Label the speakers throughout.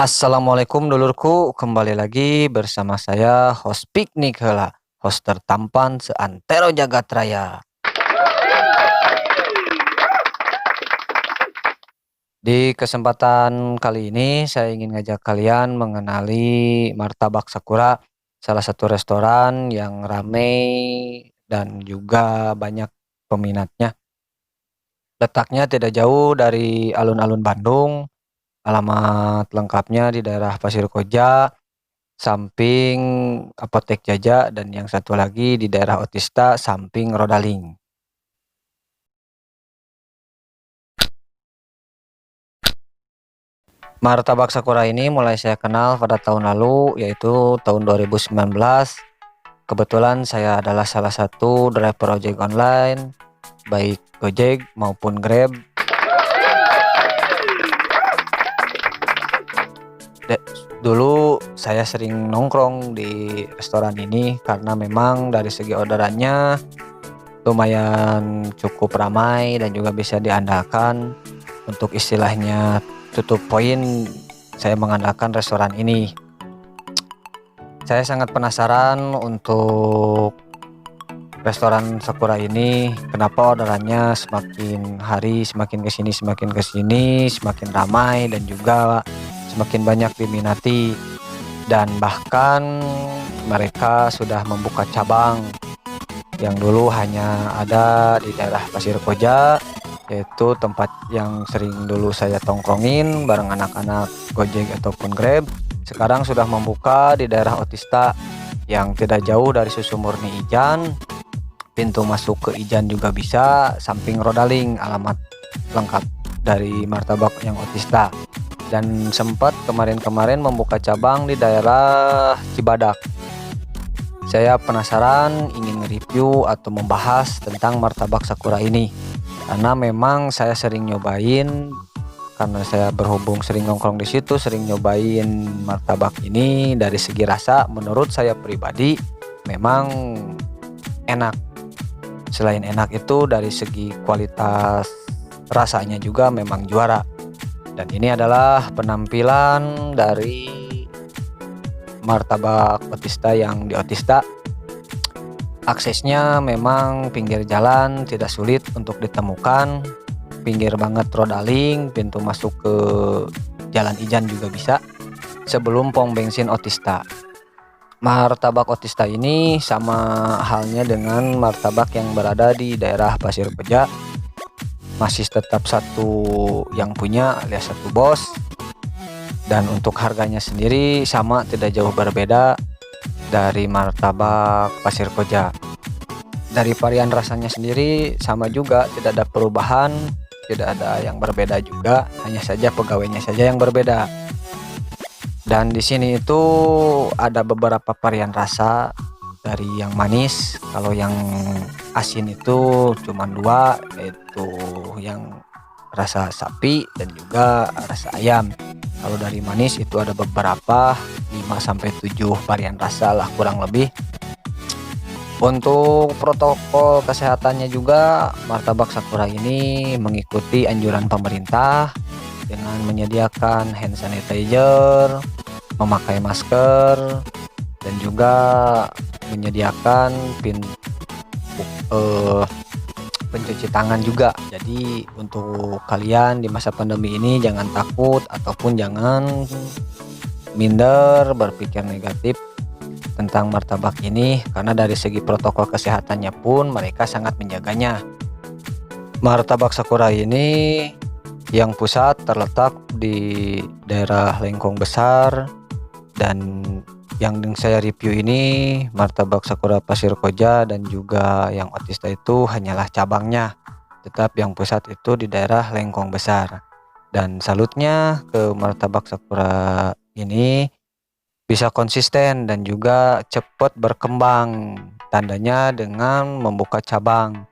Speaker 1: Assalamualaikum dulurku, kembali lagi bersama saya host Piknik Heula, host tertampan seantero jagat raya. Di kesempatan kali ini saya ingin ngajak kalian mengenali Martabak Sakura, salah satu restoran yang ramai dan juga banyak peminatnya. Letaknya tidak jauh dari alun-alun Bandung, alamat lengkapnya di daerah Pasir Koja, samping Apotek Jaja, dan yang satu lagi di daerah Otista samping Rodaling. Martabak Sakura ini mulai saya kenal pada tahun lalu, yaitu tahun 2019. Kebetulan saya adalah salah satu driver ojek online, baik Gojek maupun Grab. Dulu saya sering nongkrong di restoran ini karena memang dari segi orderannya lumayan cukup ramai dan juga bisa diandalkan. Untuk istilahnya tutup poin, saya mengandalkan restoran ini. Saya sangat penasaran untuk restoran Sakura ini, kenapa orderannya semakin hari semakin kesini semakin ramai dan juga semakin banyak diminati, dan bahkan mereka sudah membuka cabang yang dulu hanya ada di daerah Pasir Koja, yaitu tempat yang sering dulu saya tongkrongin bareng anak-anak Gojek ataupun Grab. Sekarang sudah membuka di daerah Otista yang tidak jauh dari Susu Murni Ijan. Pintu masuk ke Ijan juga bisa, samping Rodaling alamat lengkap dari Martabak yang Otista. Dan sempat kemarin-kemarin membuka cabang di daerah Cibadak. Saya penasaran ingin review atau membahas tentang Martabak Sakura ini, karena memang saya sering nyobain, karena saya berhubung sering nongkrong di situ, sering nyobain martabak ini. Dari segi rasa menurut saya pribadi memang enak. Selain enak itu dari segi kualitas rasanya juga memang juara. Dan ini adalah penampilan dari Martabak Otista yang di Otista. Aksesnya memang pinggir jalan, tidak sulit untuk ditemukan. Pinggir banget Rodaling, pintu masuk ke Jalan Ijan juga bisa, sebelum pom bensin Otista. Martabak Otista ini sama halnya dengan martabak yang berada di daerah Pasir Koja, masih tetap satu yang punya alias satu bos. Dan untuk harganya sendiri sama, tidak jauh berbeda dari martabak Pasir Koja. Dari varian rasanya sendiri sama juga, tidak ada perubahan, tidak ada yang berbeda juga, hanya saja pegawainya saja yang berbeda. Dan di sini itu ada beberapa varian rasa, dari yang manis, kalau yang asin itu cuma dua, yaitu yang rasa sapi dan juga rasa ayam. Kalau dari manis itu ada beberapa 5-7 varian rasa lah kurang lebih. Untuk protokol kesehatannya juga, Martabak Sakura ini mengikuti anjuran pemerintah dengan menyediakan hand sanitizer, memakai masker, dan juga menyediakan pencuci tangan juga. Jadi untuk kalian di masa pandemi ini jangan takut ataupun jangan minder berpikir negatif tentang martabak ini, karena dari segi protokol kesehatannya pun mereka sangat menjaganya. Martabak Sakura ini yang pusat terletak di daerah Lengkong Besar, dan yang saya review ini Martabak Sakura Pasir Koja dan juga yang Otista itu hanyalah cabangnya, tetap yang pusat itu di daerah Lengkong Besar. Dan salutnya ke Martabak Sakura ini bisa konsisten dan juga cepat berkembang, tandanya dengan membuka cabang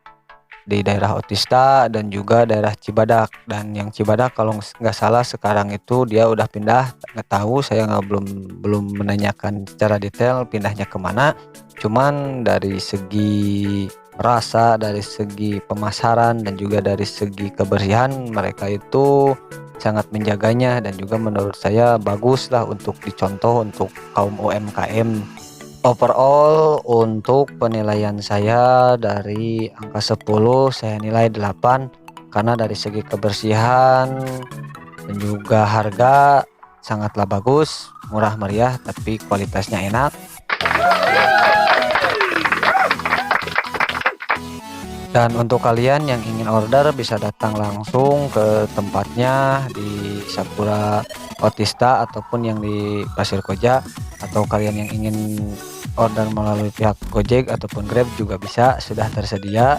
Speaker 1: di daerah Otista dan juga daerah Cibadak. Dan yang Cibadak kalau nggak salah sekarang itu dia udah pindah, nggak tahu, saya belum menanyakan secara detail pindahnya kemana. Cuman dari segi rasa, dari segi pemasaran dan juga dari segi kebersihan, mereka itu sangat menjaganya dan juga menurut saya bagus lah untuk dicontoh untuk kaum UMKM. Overall untuk penilaian saya dari angka 10 saya nilai 8 karena dari segi kebersihan dan juga harga sangatlah bagus, murah meriah tapi kualitasnya enak. Dan untuk kalian yang ingin order bisa datang langsung ke tempatnya di Sakura Otista ataupun yang di Pasir Koja, atau kalian yang ingin order melalui pihak Gojek ataupun Grab juga bisa, sudah tersedia.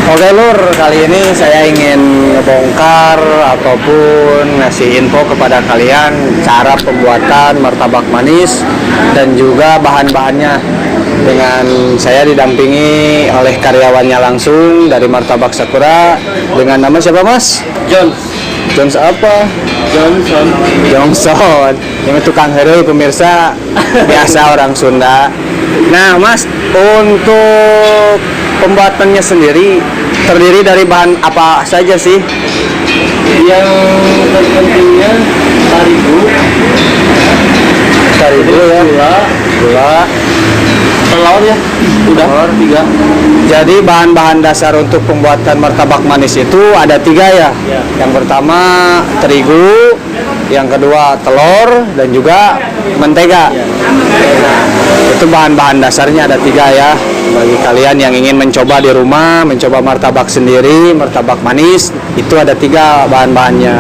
Speaker 2: Oke Lur, kali ini saya ingin ngebongkar ataupun ngasih info kepada kalian cara pembuatan martabak manis dan juga bahan-bahannya, dengan saya didampingi oleh karyawannya langsung dari Martabak Sakura dengan nama siapa Mas? Jones apa? Johnson. Yang tukang heroi pemirsa, biasa orang Sunda. Nah Mas, untuk pembuatannya sendiri terdiri dari bahan apa saja sih?
Speaker 3: Yang terpentingnya terigu
Speaker 2: ya, gula,
Speaker 3: telur ya, udah 3.
Speaker 2: Jadi bahan-bahan dasar untuk pembuatan martabak manis itu ada 3 ya. Yang pertama terigu, yang kedua telur, dan juga mentega. Itu bahan-bahan dasarnya ada 3 ya. Bagi kalian yang ingin mencoba di rumah, mencoba martabak sendiri, martabak manis, itu ada 3 bahan-bahannya.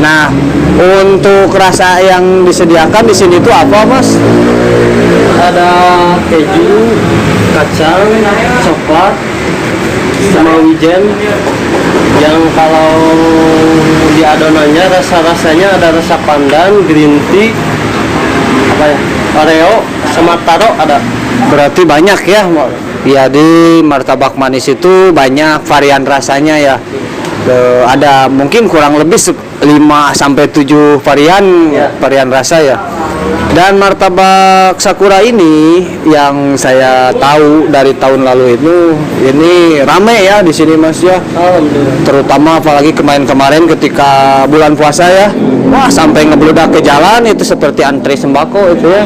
Speaker 2: Nah, untuk rasa yang disediakan di sini itu apa, Mas?
Speaker 3: Ada keju, kacang, coklat, sama wijen. Yang kalau di adonannya rasa-rasanya ada rasa pandan, green tea, Oreo, sama taro ada.
Speaker 2: Berarti banyak ya. Jadi martabak manis itu banyak varian rasanya ya. Ada mungkin kurang lebih 5 sampai 7 varian rasa ya. Dan martabak Sakura ini yang saya tahu dari tahun lalu ini rame ya di sini Mas ya. Terutama apalagi kemarin ketika bulan puasa ya. Wah, sampai ngebludak ke jalan itu seperti antri sembako itu ya.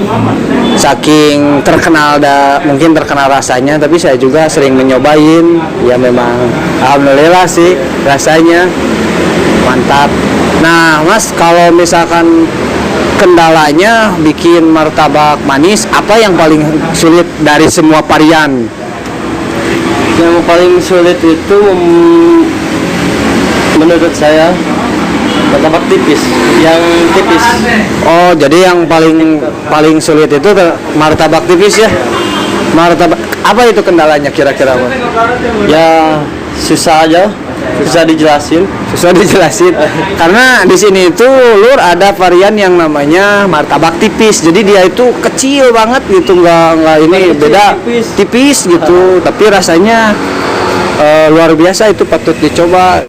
Speaker 2: Saking terkenal mungkin terkenal rasanya, tapi saya juga sering menyobain. Ya memang alhamdulillah sih rasanya mantap. Nah, Mas, kalau misalkan kendalanya bikin martabak manis, apa yang paling sulit dari semua varian?
Speaker 3: Yang paling sulit itu menurut saya martabak tipis, yang tipis.
Speaker 2: Oh, jadi yang paling sulit itu martabak tipis ya. Martabak apa itu kendalanya kira-kira, Mas?
Speaker 3: Ya susah aja, susah dijelasin.
Speaker 2: Karena di sini itu Lur ada varian yang namanya martabak tipis. Jadi dia itu kecil banget gitu, nggak ini kecil, beda tipis gitu. Tapi rasanya luar biasa, itu patut dicoba.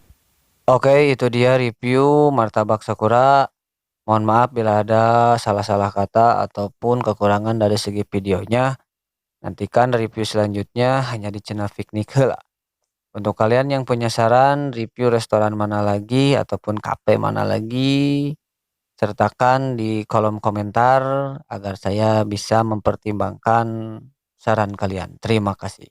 Speaker 1: Oke, itu dia review martabak Sakura. Mohon maaf bila ada salah-salah kata ataupun kekurangan dari segi videonya. Nantikan review selanjutnya hanya di channel Fiknik lah. Untuk kalian yang punya saran review restoran mana lagi ataupun kafe mana lagi, sertakan di kolom komentar agar saya bisa mempertimbangkan saran kalian. Terima kasih.